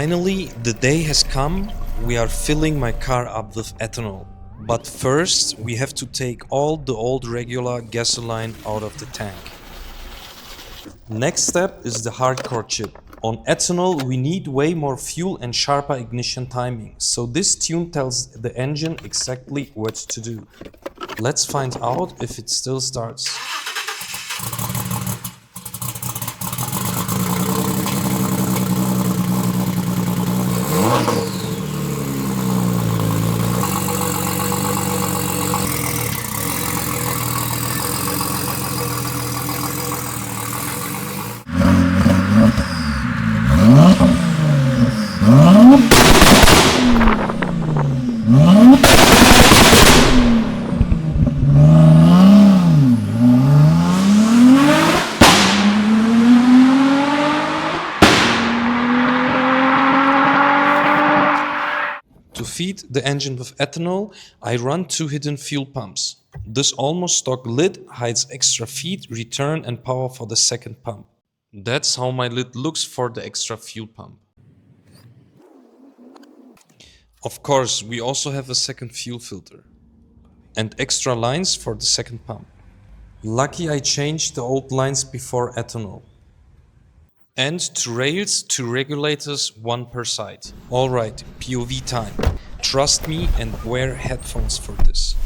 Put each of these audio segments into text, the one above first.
Finally, the day has come. We are filling my car up with ethanol. But first, we have to take all the old regular gasoline out of the tank. Next step is the hardcore chip. On ethanol, we need way more fuel and sharper ignition timing, so this tune tells the engine exactly what to do. Let's find out if it still starts. To feed the engine with ethanol, I run 2 hidden fuel pumps. This almost stock lid hides extra feed, return and power for the second pump. That's how my lid looks for the extra fuel pump. Of course, we also have a second fuel filter and extra lines for the second pump. Lucky I changed the old lines before ethanol. And 2 rails, 2 regulators, 1 per side. Alright, POV time. Trust me and wear headphones for this.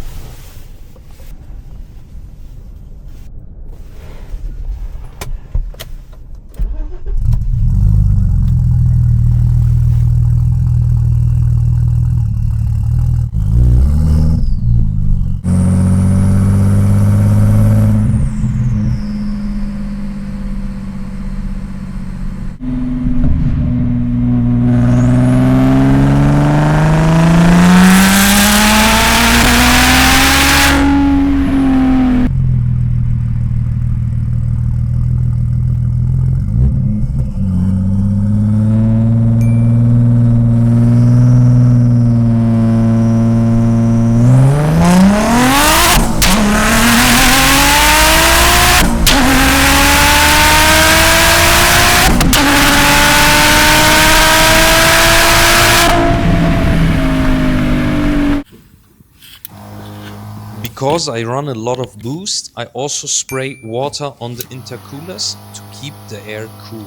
Because I run a lot of boost, I also spray water on the intercoolers to keep the air cool.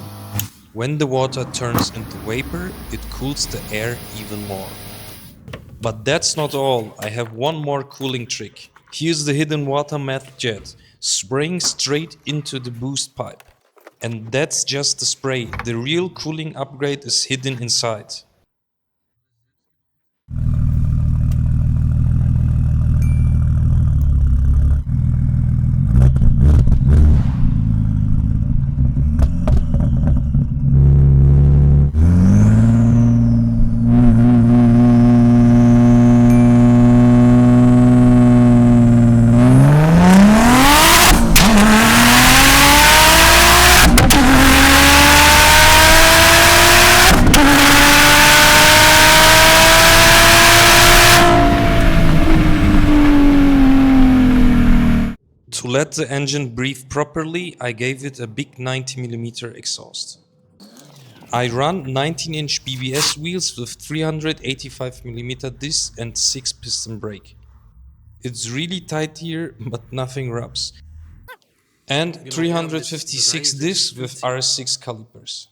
When the water turns into vapor, it cools the air even more. But that's not all, I have one more cooling trick. Here's the hidden water-meth jet, spraying straight into the boost pipe. And that's just the spray, the real cooling upgrade is hidden inside. To let the engine breathe properly, I gave it a big 90mm exhaust. I run 19-inch BBS wheels with 385mm disc and 6-piston brake. It's really tight here, but nothing rubs. And 356 discs with RS6 calipers.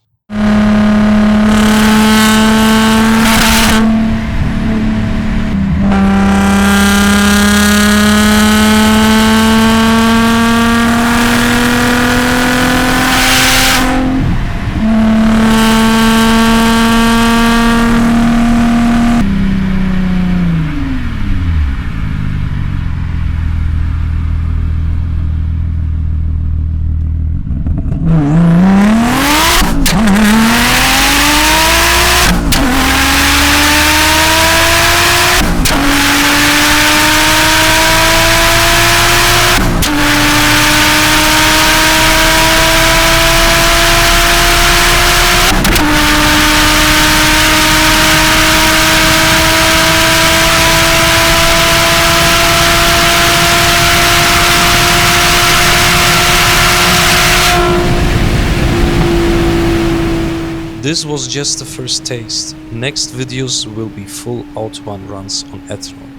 This was just the first taste. Next videos will be full Autobahn runs on ethanol.